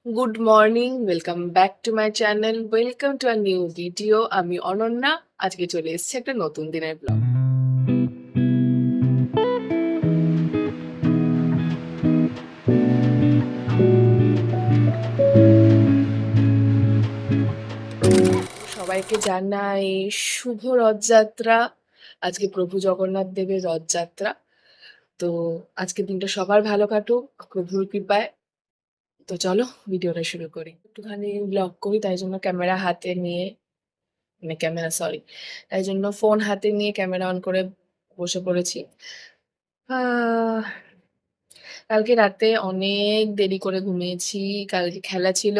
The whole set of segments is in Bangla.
Good morning, welcome back to my channel, welcome to a new video. আমি অনন্যা। আজকে চলে এসেছি একটা নতুন দিনের ব্লগ। সবাইকে জানাই শুভ রথযাত্রা। আজকে প্রভু জগন্নাথ দেবের রথযাত্রা। তো আজকের দিনটা সবার ভালো কাটুক প্রভুর কৃপায়। তো চলো ভিডিওটা শুরু করি। একটুখানি ব্লগ করি, তাই জন্য ক্যামেরা হাতে নিয়ে, মানে ক্যামেরা সরি, তাই জন্য ফোন হাতে নিয়ে ক্যামেরা অন করে বসে পড়েছি। আহ, কালকে রাতে অনেক দেরি করে ঘুমিয়েছি। কালকে খেলা ছিল,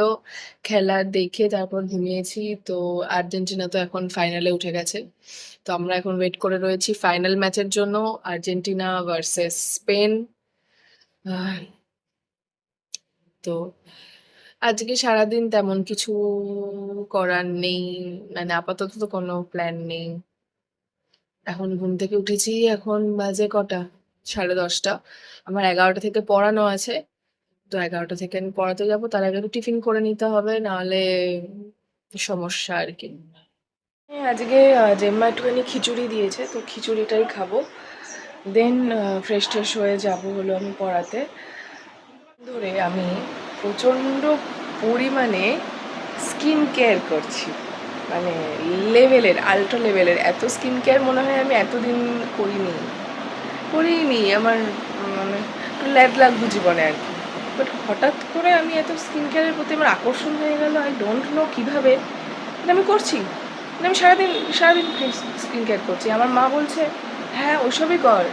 খেলা দেখে তারপর ঘুমিয়েছি। তো আর্জেন্টিনা তো এখন ফাইনালে উঠে গেছে। তো আমরা এখন ওয়েট করে রয়েছি ফাইনাল ম্যাচের জন্য, আর্জেন্টিনা ভার্সেস স্পেন। তো আজকে সারাদিন তেমন কিছু করার নেই, মানে আপাতত তো কোনো প্ল্যান নেই। এখন ঘুম থেকে উঠেছি, এখন বাজে কটা, 10:30। আমার 11টা থেকে পড়ানো আছে। তো 11টা থেকে আমি পড়াতে যাবো, তার আগে একটু টিফিন করে নিতে হবে, নাহলে সমস্যা আর কি। আজকে জেম্মা একটুখানি খিচুড়ি দিয়েছে, তো খিচুড়িটাই খাবো। দেন ফ্রেশ ট্রেশ হয়ে যাবো হলো আমি পড়াতে। ধরে আমি প্রচণ্ড পরিমাণে স্কিন কেয়ার করছি, মানে লেভেলের, আল্ট্রা লেভেলের। এত স্কিন কেয়ার মনে হয় আমি এতদিন করিনি। আমার মানে একটু ল্যাদ লাগবে জীবনে আর কি। বাট হঠাৎ করে আমি এত স্কিন কেয়ারের প্রতি আমার আকর্ষণ হয়ে গেল। আই ডোন্ট নো কীভাবে, মানে আমি করছি, মানে আমি সারাদিন সারাদিন স্কিন কেয়ার করছি। আমার মা বলছে হ্যাঁ ওইসবই কর,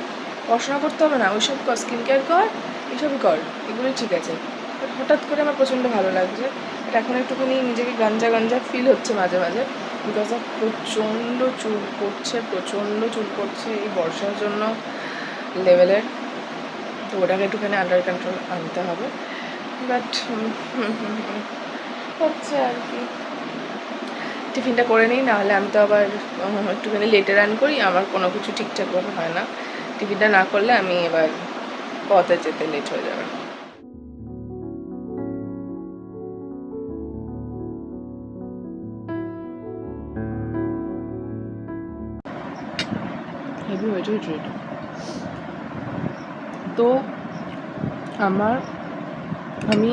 পড়াশোনা করতে হবে না, ওইসব কর, স্কিন কেয়ার কর, এইসবই কর, এগুলোই ঠিক আছে। বাট হঠাৎ করে আমার প্রচণ্ড ভালো লাগছে। বাট এখন একটুখানি নিজেকে গাঞ্জা গাঞ্জা ফিল হচ্ছে মাঝে মাঝে, বিকজ অফ প্রচণ্ড চুল পড়ছে এই বর্ষার জন্য লেভেলের। তো ওটাকে একটুখানি আন্ডার কন্ট্রোল আনতে হবে। বাট হচ্ছে আর কি। টিফিনটা করে নিই, নাহলে আমি তো আবার একটুখানি লেটে রান করি, আমার কোনো কিছু ঠিকঠাকভাবে হয় না। টিফিনটা না করলে আমি এবার পথে যেতে লেট হয়ে যাবে। হেভি হয়েছে খিচুড়িটা। তো আমি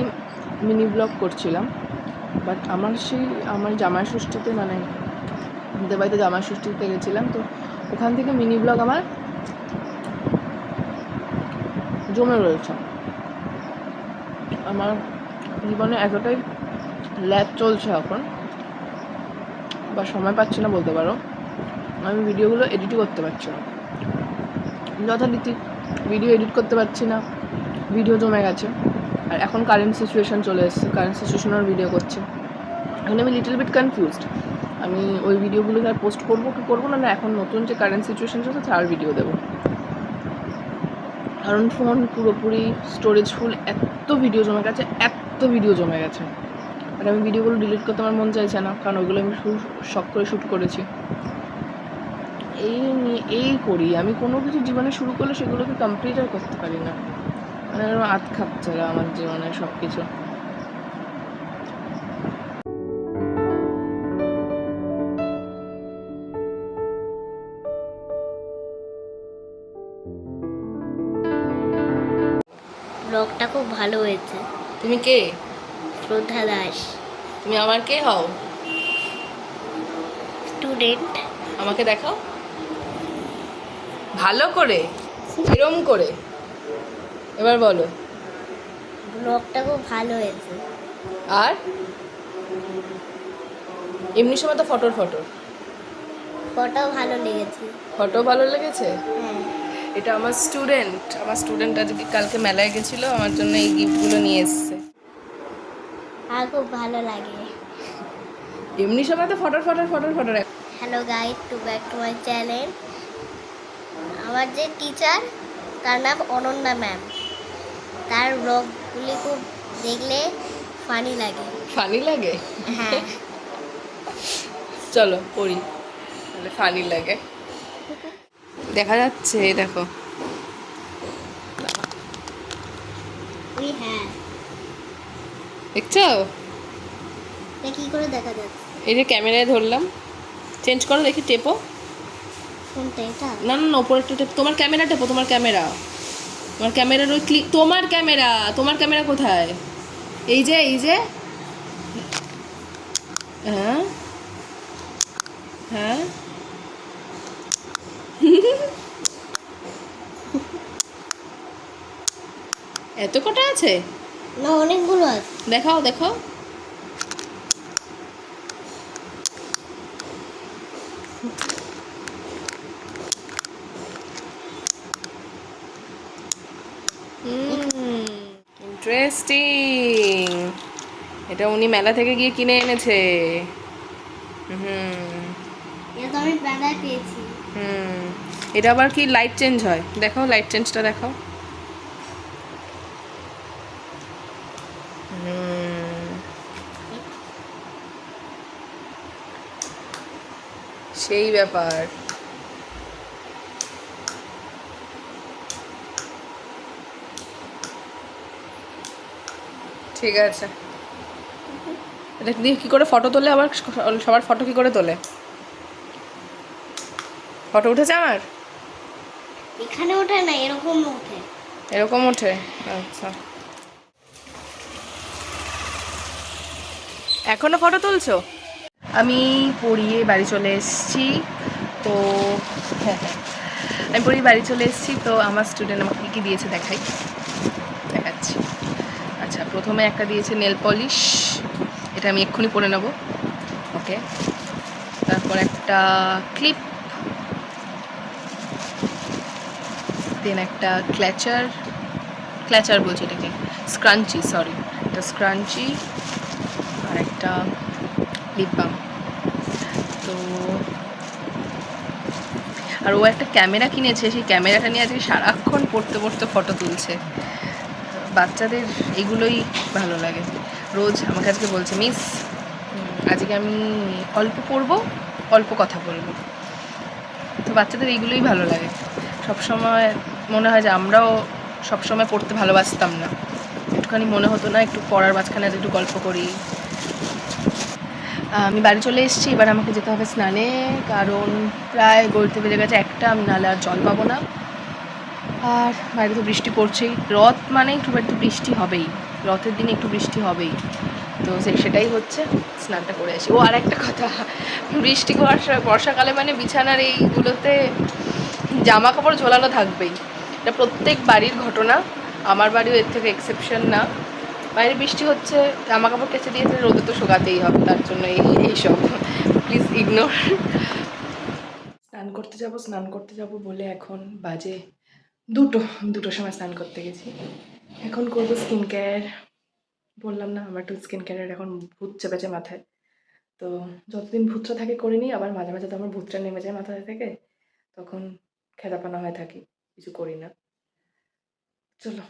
মিনি ব্লগ করছিলাম, বাট আমার জামাই ষষ্ঠীতে, মানে আমাদের বাড়িতে জামাই ষষ্ঠীতে গেছিলাম, তো ওখান থেকে মিনি ব্লগ আমার জমে রয়েছে। আমার জীবনে এতটাই ল্যাব চলছে এখন, বা সময় পাচ্ছি না বলতে পারো, আমি ভিডিওগুলো এডিটই করতে পারছি না যথারীতি। ভিডিও এডিট করতে পারছি না, ভিডিও জমে গেছে। আর এখন কারেন্ট সিচুয়েশান চলে এসেছে, কারেন্ট সিচুয়েশনের ভিডিও করছে। এখন আমি লিটল বিট কনফিউজড, আমি ওই ভিডিওগুলোকে আর পোস্ট করবো কি করবো না, এখন নতুন যে কারেন্ট সিচুয়েশান চলছে তার ভিডিও দেবো। কারণ ফোন পুরোপুরি স্টোরেজ ফুল, এত ভিডিও জমে গেছে। আর আমি ভিডিওগুলো ডিলিট করতে আমার মন চাইছে না, কারণ ওইগুলো আমি শখ করে শ্যুট করেছি। এই করি আমি, কোনো কিছু জীবনে শুরু করলে সেগুলোকে কমপ্লিট আর করতে পারি না, মানে আধ খাপছাড়া আমার জীবনে সব কিছু। ব্লগটা খুব ভালো হয়েছে। তুমি কে? শ্রদ্ধা দাস। তুমি আমার কে হও? স্টুডেন্ট। আমাকে দেখাও ভালো করে, এরম করে, এবার বলো। ব্লগটা খুব ভালো হয়েছে। আর এমনি সময় তো ফটোর ফটো ভালো লেগেছে। ফটো ভালো লেগেছে। হ্যাঁ। এটা আমার স্টুডেন্ট আজকে কালকে মেলায় গেছিল, আমার জন্য এই গিফটগুলো নিয়ে এসছে। আর খুব ভালো লাগে। এমনি সময় তো ফটোর। Hello guide, to back to my channel. আমার যে টিচার, তার নাম অনন্যা ম্যাম। তার ব্লগগুলি খুব দেখলে ফানি লাগে। হ্যাঁ। চলো পড়ি, তাহলে ফানি লাগে। দেখা যাচ্ছে, দেখো। হ্যাঁ। দেখছো? এটা কি করে দেখা যাচ্ছে? এই যে ক্যামেরায় ধরলাম, চেঞ্জ করো দেখি, টেপো। কোনটা এটা? না না না, ওপরে একটু টেপ, তোমার ক্যামেরা টেপো, তোমার ক্যামেরা, তোমার ক্যামেরার ওই ক্লিক, তোমার ক্যামেরা কোথায়? এই যে হ্যাঁ হ্যাঁ এত কটা আছে? না, অনেকগুলো আছে। দেখাও দেখাও। ইন্টারেস্টিং। এটা উনি মেলা থেকে গিয়ে কিনে এনেছে। হুম এটা তো আমি মেলায় পেয়েছি। হুম। এটা আবার কি লাইট চেঞ্জ হয়? দেখাও, লাইট চেঞ্জটা দেখাও। হুম, সেই ব্যাপার। ঠিক আছে, এটা দিয়ে কি করে ফটো তোলে আবার? সবার ফটো কি করে তোলে? ফটো উঠেছে আমার? এখানে ওঠে না, এরকম ওঠে। এরকম ওঠে? আচ্ছা, এখনো ফটো তুলছো? আমি পড়িয়ে বাড়ি চলে এসেছি। তো আমি পড়িয়ে বাড়ি চলে এসেছি। তো আমার স্টুডেন্ট আমাকে কী কী দিয়েছে দেখাচ্ছি। আচ্ছা, প্রথমে একটা দিয়েছে নেল পলিশ, এটা আমি এক্ষুনি পরে নেব। ওকে, তারপর একটা ক্লিপ, দেন একটা ক্ল্যাচার বলছি এটাকে, স্ক্রাঞ্চি, সরি, একটা স্ক্রাঞ্চি, আর একটা লিপ বাম। তো আর ও একটা ক্যামেরা কিনেছে, সেই ক্যামেরাটা নিয়ে আজকে সারাক্ষণ পড়তে পড়তে ফটো তুলছে। বাচ্চাদের এগুলোই ভালো লাগে। রোজ আমাকে আজকে বলছে, মিস আজকে আমি অল্প পড়বো, অল্প কথা বলবো। তো বাচ্চাদের এইগুলোই ভালো লাগে। সবসময় মনে হয় যে আমরাও সবসময় পড়তে ভালোবাসতাম না, একটুখানি মনে হতো না একটু পড়ার মাঝখানে আজ একটু গল্প করি। আমি বাড়ি চলে এসেছি, এবার আমাকে যেতে হবে স্নানে, কারণ প্রায় গড়িতে বেজে গেছে একটা, আমি নাহলে আর জল পাবো না। আর বাইরে তো বৃষ্টি পড়ছেই, রথ মানে একটু বাড়িতে বৃষ্টি হবেই, রথের দিনে একটু বৃষ্টি হবেই। তো সেটাই হচ্ছে, স্নানটা করে আসি। ও আর একটা কথা, বৃষ্টি বর্ষাকালে মানে বিছানার এইগুলোতে জামা কাপড় ঝোলানো থাকবেই, এটা প্রত্যেক বাড়ির ঘটনা, আমার বাড়িও এর থেকে এক্সেপশন না। বাইরে বৃষ্টি হচ্ছে, জামা কাপড় কেচে দিয়েছে, রোদে তো শোকাতেই হবে, তার জন্য এইসব প্লিজ ইগনোর। স্নান করতে যাব বলে এখন বাজে দুটোর সময় স্নান করতে গেছি। এখন করবো স্কিন কেয়ার। বললাম না আমার একটু স্কিন কেয়ারের এখন ভূত চেপেছে মাথায়। তো যতদিন ভূতটা থাকে করে নিই, আবার মাঝে মাঝে তো আমার ভূতটা নেমে যায় মাথা থেকে, তখন খেদাপানা হয়ে থাকি, কিছু করি না। চলো।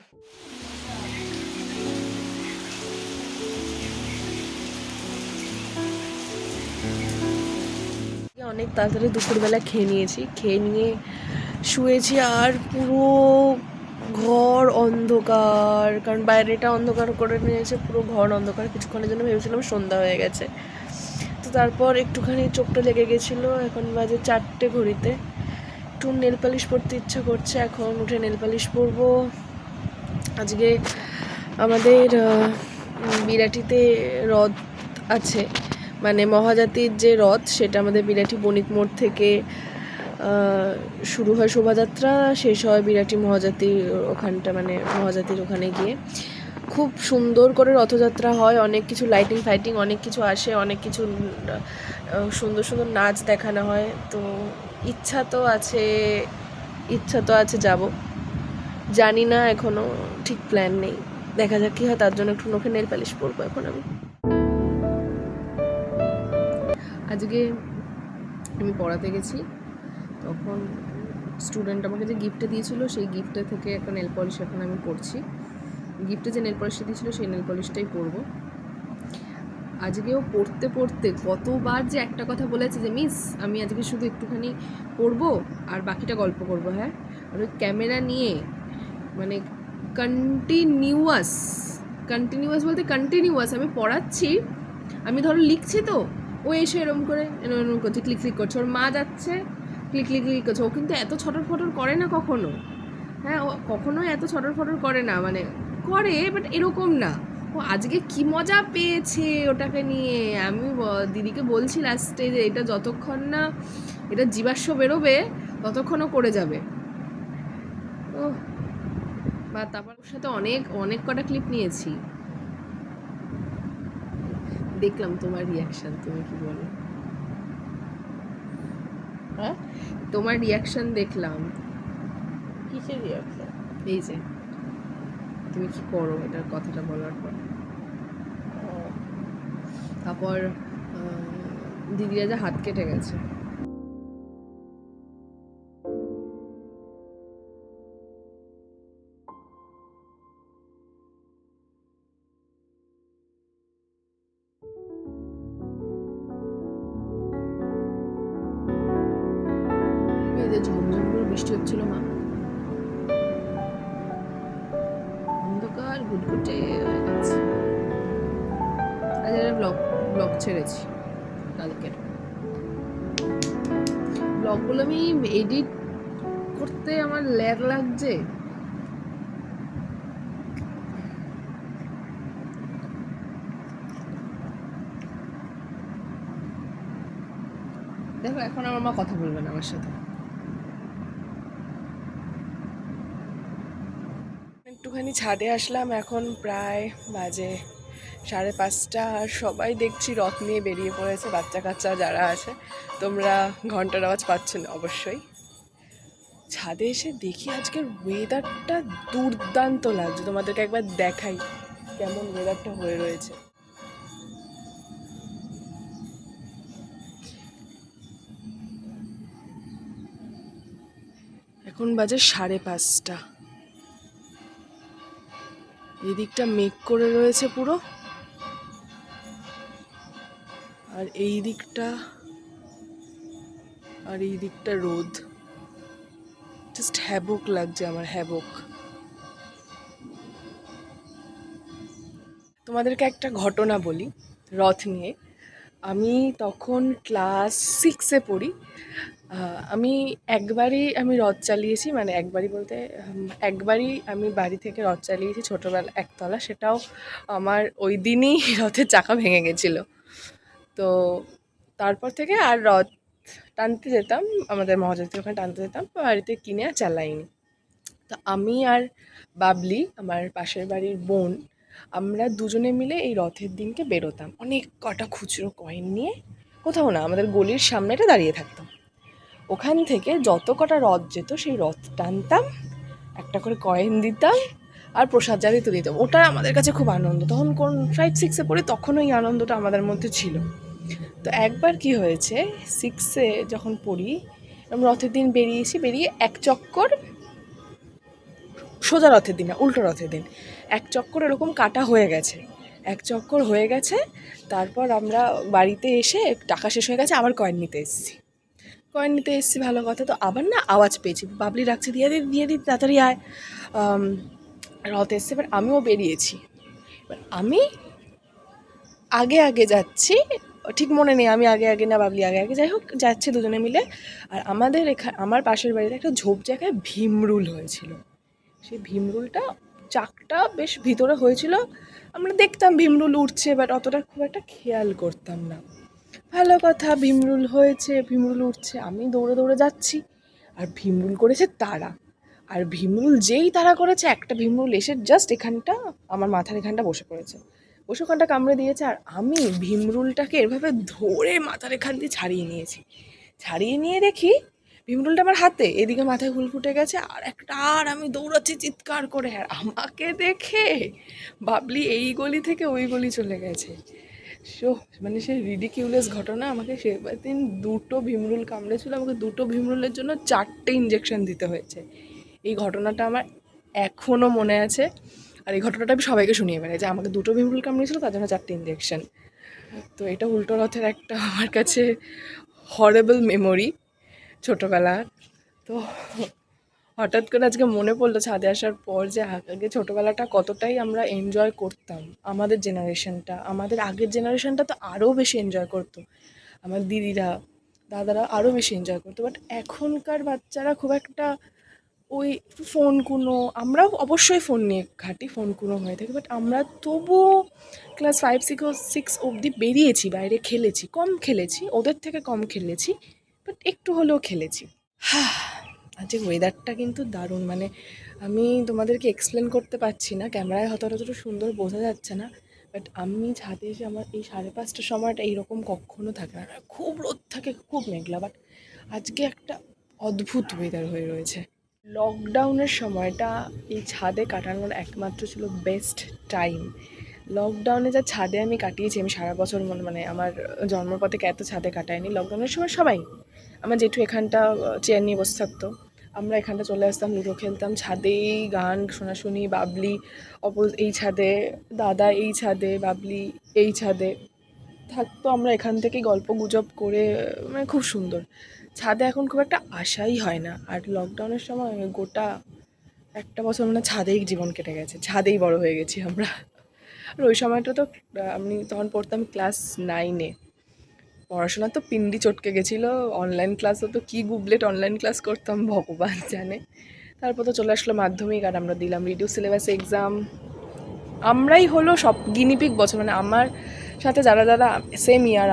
অনেক তাড়াতাড়ি দুপুরবেলা খেয়ে নিয়েছি, খেয়ে নিয়ে শুয়েছি, আর পুরো ঘর অন্ধকার, কারণ বাইরেটা অন্ধকার করে নিয়েছে, পুরো ঘর অন্ধকার। কিছুক্ষণের জন্য ভেবেছিলাম সন্ধ্যা হয়ে গেছে। তো তারপর একটুখানি চোখটা লেগে গেছিলো, এখন বাজে 4টে ঘড়িতে। একটু নেল পালিশ পরতে ইচ্ছা করছে, এখন উঠে নেল পালিশ পরবো। আজকে আমাদের বিরাটিতে রথ আছে, মানে মহাজাতির যে রথ, সেটা আমাদের বিরাটি বণিক মোড় থেকে শুরু হয় শোভাযাত্রা, শেষ হয় বিরাটি মহাজাতির ওখানটা, মানে মহাজাতির ওখানে গিয়ে খুব সুন্দর করে রথযাত্রা হয়। অনেক কিছু লাইটিং ফাইটিং অনেক কিছু আসে, অনেক কিছু সুন্দর সুন্দর নাচ দেখানো হয়। তো ইচ্ছা তো আছে যাব, জানি না এখনো ঠিক প্ল্যান নেই, দেখা যাক কী হয়। তার জন্য একটু নখে নেল পালিশ পরবো এখন আমি। আজকে আমি পড়াতে গেছি, তখন স্টুডেন্ট আমাকে যে গিফটটা দিয়েছিল, সেই গিফটটা থেকে একটা নেল পলিশ এখন আমি করছি। গিফটে যে নেল পলিশটা দিয়েছিল সেই নেল পলিশটাই পরবো। আজকেও পড়তে পড়তে কতবার যে একটা কথা বলেছে যে, মিস আমি আজকে শুধু একটুখানি পড়বো আর বাকিটা গল্প করবো। আর ওই ক্যামেরা নিয়ে মানে কন্টিনিউয়াস কন্টিনিউয়াস বলতে কন্টিনিউয়াস, আমি পড়াচ্ছি, আমি ধরো লিখছি, তো ও এসে এরম করে এরম করছে, ক্লিক ক্লিক করছে, ওর মা যাচ্ছে ক্লিক ক্লিক ক্লিক করছে। ও কিন্তু এত ছটর ফটর করে না কখনো, হ্যাঁ ও কখনোই এত ছটর ফটর করে না, মানে করে বাট এরকম না। ও আজকে কি মজা পেয়েছে ওটাকে নিয়ে। আমি দিদিকে বলছি লাস্টে যে এটা যতক্ষণ না এটা জীবাশ্ম বেরোবে ততক্ষণও করে যাবে। ও বা তারপর ওর সাথে অনেক অনেক কটা ক্লিপ নিয়েছি। দেখলাম তোমার রিয়াকশন, তুমি কি বলো? হ্যাঁ, তোমার রিয়াকশন দেখলাম, কিসের রিয়াকশন? এই যে তুমি কি করো এটার কথাটা বলার পর। তারপর দিদিরা যে হাত কেটে গেছে। এই যে ঝমঝম করে বৃষ্টি হচ্ছিল মা, অন্ধকার ঘুটঘুটে হয়ে গেছে। আজ একটা ব্লগ ছেড়েছি কালকের। ব্লগগুলো আমি এডিট করতে আমার ল্যাগ লাগছে। দেখো এখন আমার মা কথা বলবে না আমার সাথে। একটুখানি ছাদে আসলাম, এখন প্রায় বাজে 5:30, আর সবাই দেখছি রথ নিয়ে বেরিয়ে পড়েছে, বাচ্চা কাচ্চা যারা আছে। তোমরা ঘন্টার আওয়াজ পাচ্ছ না অবশ্যই। ছাদে এসে দেখি আজকের ওয়েদারটা দুর্দান্ত লাগছে, তোমাদেরকে একবার দেখাই কেমন ওয়েদারটা হয়ে রয়েছে। এখন বাজে 5:30, এদিকটা মেঘ করে রয়েছে পুরো, আর এই দিকটা রোদ। জাস্ট হ্যাবক লাগছে আমার, হ্যাবক। তোমাদেরকে একটা ঘটনা বলি রথ নিয়ে। আমি তখন ক্লাস 6-এ পড়ি। আমি রথ চালিয়েছি, মানে একবারই বলতে একবারই আমি বাড়ি থেকে রথ চালিয়েছি ছোটোবেলা, একতলা, সেটাও আমার ওই দিনই রথের চাকা ভেঙে গেছিলো। তো তারপর থেকে আর রথ টানতে যেতাম, আমাদের মহাজাতির ওখানে টানতে যেতাম, বাড়িতে কিনে আর চালাইনি। তো আমি আর বাবলি, আমার পাশের বাড়ির বোন, আমরা দুজনে মিলে এই রথের দিনকে বেরোতাম অনেক কটা খুচরো কয়েন নিয়ে। কোথাও না, আমাদের গলির সামনেটা দাঁড়িয়ে থাকতাম। ওখান থেকে যত কটা রথ যেত সেই রথ টানতাম, একটা করে কয়েন দিতাম, আর প্রসাদ জারি তো দিতাম। ওটা আমাদের কাছে খুব আনন্দ, তখন কোন 5-6-এ পড়ে, তখন ওই আনন্দটা আমাদের মধ্যে ছিল। তো একবার কি হয়েছে, 6-এ যখন পড়ি, রথের দিন বেরিয়ে এক চক্কর, সোজা রথের দিন না, উল্টো রথের দিন, এক চক্কর এরকম কাটা হয়ে গেছে, এক চক্কর হয়ে গেছে। তারপর আমরা বাড়িতে এসে টাকা শেষ হয়ে গেছে, আবার কয়েন নিতে এসেছি, ভালো কথা। তো আবার না আওয়াজ পেয়েছি, বাবলি রাখছে, দিয়ে দিই তাড়াতাড়ি আয়, রথ এসছে। এবার আমিও বেরিয়েছি, এবার আমি আগে যাচ্ছি, ঠিক মনে নেই আমি আগে না বাবলি আগে, যাই হোক যাচ্ছি দুজনে মিলে। আর আমার পাশের বাড়িতে একটা ঝোপ জায়গায় ভীমরুল হয়েছিল। সেই ভীমরুলটা চাকটা বেশ ভিতরে হয়েছিল, আমরা দেখতাম ভীমরুল উঠছে, বাট অতটা খুব একটা খেয়াল করতাম না। ভালো কথা, ভীমরুল হয়েছে, ভীমরুল উঠছে, আমি দৌড়ে যাচ্ছি, আর ভীমরুল করেছে তারা। আর ভীমরুল যেই তারা করেছে, একটা ভীমরুল এসে জাস্ট এখানটা আমার মাথার এখানটা বসে ওখানটা কামড়ে দিয়েছে। আর আমি ভীমরুলটাকে এভাবে ধরে মাথার এখান দিয়ে ছাড়িয়ে নিয়ে দেখি ভীমরুলটা আমার হাতে, এদিকে মাথায় হুল ফুটে গেছে, আর আমি দৌড়াচ্ছি চিৎকার করে। আর আমাকে দেখে বাবলি এই গলি থেকে ওই গলি চলে গেছে। মানে সে রিডিকিউলাস ঘটনা। আমাকে সেদিন 2টো ভীমরুল কামড়েছিল, আমাকে 2টো ভীমরুলের জন্য 4টে ইঞ্জেকশন দিতে হয়েছে। এই ঘটনাটা আমার এখনও মনে আছে, আর এই ঘটনাটা আমি সবাইকে শুনিয়ে বেড়াই যে আমাকে 2টো ভীমরুল কামড়েছিল, তার জন্য 4টে ইঞ্জেকশন। তো এটা উল্টো রথের একটা আমার কাছে হরেবল মেমোরি ছোটোবেলার। তো হঠাৎ করে আজকে মনে পড়লো ছাদে আসার পর যে আগে ছোটোবেলাটা কতটাই আমরা এনজয় করতাম। আমাদের জেনারেশনটা, আমাদের আগের জেনারেশনটা তো আরও বেশি এনজয় করতো। আমার দিদিরা, দাদারা আরও বেশি এনজয় করতো। বাট এখনকার বাচ্চারা খুব একটা ওই ফোন কুনো, আমরাও অবশ্যই ফোন নিয়ে ঘাঁটি, ফোন কুনো হয়ে থাকে, বাট আমরা তবুও ক্লাস 5-6 অবধি বেরিয়েছি, বাইরে খেলেছি, কম খেলেছি, ওদের থেকে কম খেলেছি, বাট একটু হলেও খেলেছি। আজকে ওয়েদারটা কিন্তু দারুণ, মানে আমি তোমাদেরকে এক্সপ্লেন করতে পারছি না, ক্যামেরায় হয়তো অতটা সুন্দর বোঝা যাচ্ছে না, বাট আমি ছাদে এসে আমার এই 5:30টার সময়টা এইরকম কখনো থাকে না, খুব রোদ থাকে, খুব মেঘলা, বাট আজকে একটা অদ্ভুত ওয়েদার হয়ে রয়েছে। লকডাউনের সময়টা এই ছাদে কাটানোর একমাত্র ছিল বেস্ট টাইম। লকডাউনে যা ছাদে আমি কাটিয়েছি, আমি সারা বছর মানে আমার জন্মপর থেকে এত ছাদে কাটাইনি। লকডাউনের সময় সবাই, আমার জেঠু এখানটা চেয়ার নিয়ে বসে থাকতো, আমরা এখানটা চলে আসতাম, লুডো খেলতাম, ছাদেই গান শোনাশুনি, বাবলি এই ছাদে, দাদা এই ছাদে, বাবলি এই ছাদে থাকতো, আমরা এখান থেকেই গল্প গুজব করে, মানে খুব সুন্দর। ছাদে এখন খুব একটা আশাই হয় না। আর লকডাউনের সময় গোটা একটা বছর মানে ছাদেই জীবন কেটে গেছে, ছাদেই বড় হয়ে গেছি আমরা। আর ওই সময়টা তো আমি তখন পড়তাম ক্লাস 9-এ, পড়াশোনা তো পিন্ডি চটকে গেছিলো, অনলাইন ক্লাস হতো, কী গুবলেট অনলাইন ক্লাস করতাম ভগবান জানে। তারপর তো চলে আসলো মাধ্যমিক, আর আমরা দিলাম রিডিউস সিলেবাস এক্সাম। আমরাই হলো সব গিনিপিক বছর, মানে আমার সাথে যারা যারা সেম ইয়ার,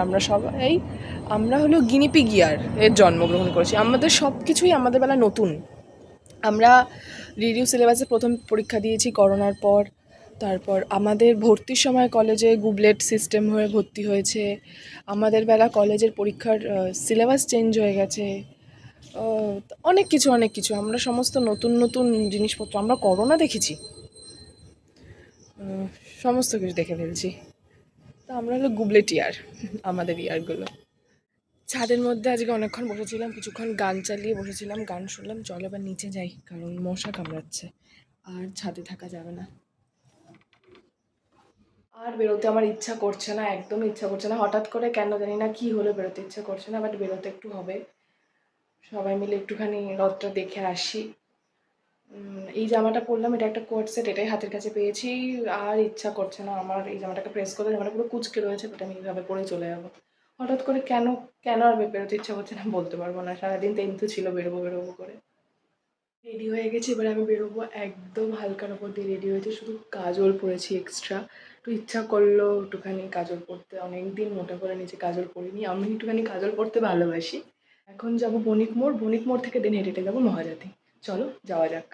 আমরা হলো গিনিপিক ইয়ার এর জন্মগ্রহণ করেছি। আমাদের সব কিছুই আমাদের বেলা নতুন। আমরা রিডিউস সিলেবাসে প্রথম পরীক্ষা দিয়েছি করোনার পর। তারপর আমাদের ভর্তির সময় কলেজে গুবলেট সিস্টেম হয়ে ভর্তি হয়েছে। আমাদের বেলা কলেজের পরীক্ষার সিলেবাস চেঞ্জ হয়ে গেছে। অনেক কিছু আমরা সমস্ত নতুন নতুন জিনিসপত্র, আমরা করোনা দেখেছি, সমস্ত কিছু দেখে ফেলছি। তো আমরা হলো গুবলেট ইয়ার, আমাদের ইয়ারগুলো। ছাদের মধ্যে আজকে অনেকক্ষণ বসেছিলাম, কিছুক্ষণ গান চালিয়ে বসেছিলাম, গান শুনলাম। চলো এবার নিচে যাই, কারণ মশা কামড়াচ্ছে, আর ছাদে থাকা যাবে না। আর বেরোতে আমার ইচ্ছা করছে না, একদম ইচ্ছা করছে না। হঠাৎ করে কেন জানি না কি হলো, বেরোতে ইচ্ছা করছে না, বাট বেরোতে একটু হবে। সবাই মিলে একটুখানি রথটা দেখে আসি। এই জামাটা পরলাম, এটা একটা কোট সেট, এটাই হাতের কাছে পেয়েছি। আর ইচ্ছা করছে না আমার এই জামাটাকে প্রেস করতে, জামাটা পুরো কুচকে রয়েছে, বাট আমি এইভাবে পরে চলে যাবো। হঠাৎ করে কেন কেন আর বেরোতে ইচ্ছা করছে না বলতে পারবো না। সারাদিন তো ছিল বেরোবো বেরোবো করে। রেডি হয়ে গেছি, এবার আমি বেরোবো। একদম হালকার ওপর দিয়ে রেডি হয়েছে, শুধু কাজল পরেছি এক্সট্রা। একটু ইচ্ছা করলো একটুখানি কাজল পরতে, অনেকদিন মোটা করে নিচে কাজল পরিনি। আমি একটুখানি কাজল পরতে ভালোবাসি। এখন যাবো বণিক মোড়, বণিক মোড় থেকে দেন হেঁটে হেঁটে যাবো মহাজাতি। চলো যাওয়া যাক।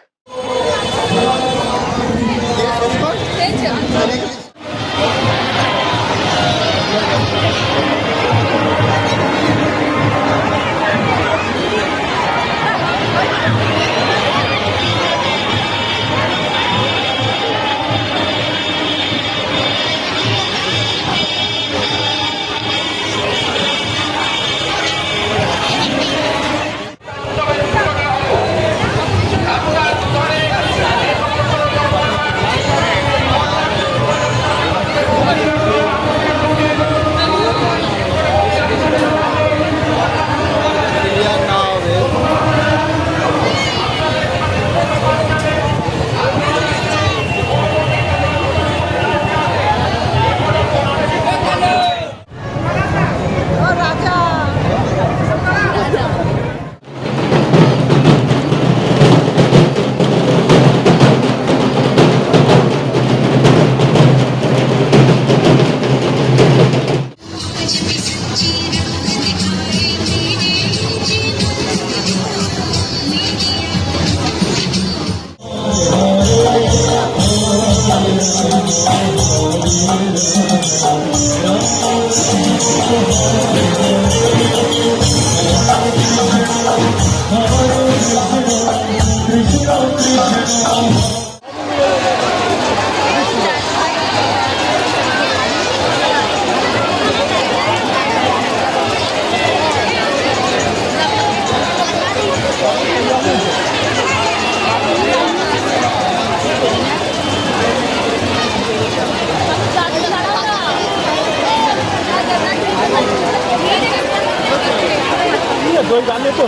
দই গানে তো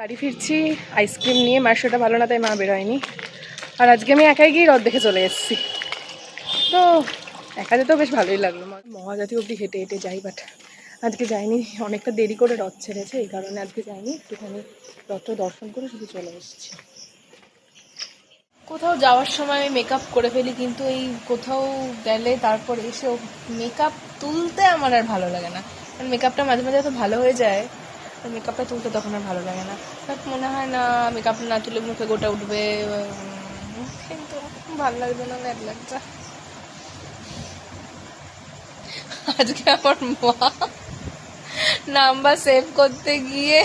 বাড়ি ফিরছি আইসক্রিম নিয়ে, মার সেটা ভালো না তাই মা বেরোয়নি। আর আজকে আমি একাই গিয়ে হ্রদ দেখে চলে এসেছি। তো একা যেতেও বেশ ভালোই লাগলো। মহাজাতি অবধি হেঁটে হেঁটে যাই, বাট আজকে যাইনি, অনেকটা দেরি করে রথ ছেড়েছে, এই কারণে আজকে যাইনি। একটুখানি রথটা দর্শন করে শুধু চলে এসেছি। কোথাও যাওয়ার সময় মেকআপ করে ফেলি, কিন্তু এই কোথাও গেলে তারপর এসেও মেকআপ তুলতে আমার আর ভালো লাগে না। কারণ মেকআপটা মাঝে মাঝে এত ভালো হয়ে যায়, মেকআপটা তুলতে তখন আর ভালো লাগে না। বাট মনে হয় না মেকআপ না তুলে মুখে গোটা উঠবে, কিন্তু ভালো লাগবে না, ব্যাড লাগছে। আজকে আমার মা নাম্বার সেভ করতে গিয়ে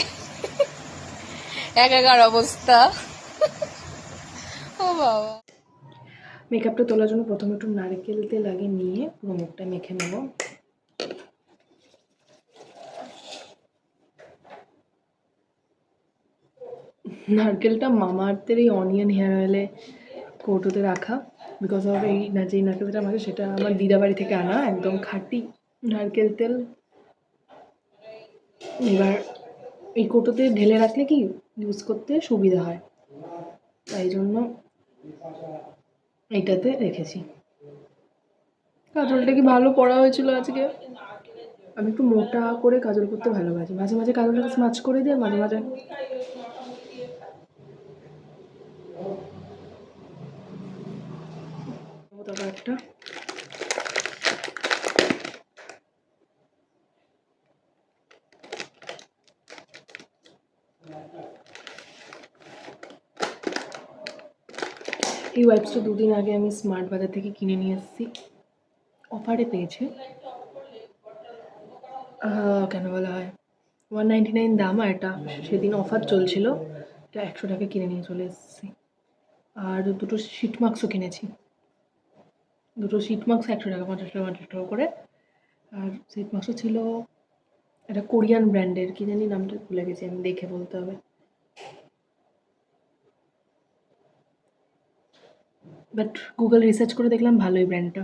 একাকার অবস্থা। ও বাবা। মেকআপটা তোলার জন্য প্রথমে একটু নারকেল তেল আগে নিয়ে পুরো মুখটা মেখে নেব। নারকেলটা মামাআর্থের এই অনিয়ন হেয়ার অয়েলে কৌটোতে রাখা, বিকজ অফ এই না, যেই নারকেলটা আমাকে সেটা আমার দিদা বাড়ি থেকে আনা, একদম খাঁটি নারকেল তেল। এবার এই কৌটোতে ঢেলে রাখলে কি ইউজ করতে সুবিধা হয়, তাই জন্য এইটাতে রেখেছি। কাজলটা কি ভালো পড়া হয়েছিল আজকে। আমি একটু মোটা করে কাজল করতে ভালোবাসি, মাঝে মাঝে কাজলটাকে স্মাচ করে দিই, আর মাঝে মাঝে তারপর একটা এই ওয়াইপসটা 2 দিন আগে আমি স্মার্ট বাজার থেকে কিনে নিয়ে এসেছি, অফারে পেয়েছে। কেন বলা হয় 199 দাম, আর এটা সেদিন অফার চলছিল, এটা 100 টাকা কিনে নিয়ে চলে এসেছি। আর দুটো শিট মাস্কও কিনেছি, দুটো শিট মাস্ক 100 টাকা, 50 টাকা করে। আর শিট মাস্কও ছিল একটা কোরিয়ান ব্র্যান্ডের, কি জানি নামটা ভুলে গেছি, আমি দেখে বলতে হবে। বাট গুগল রিসার্চ করে দেখলাম ভালোই ব্র্যান্ডটা।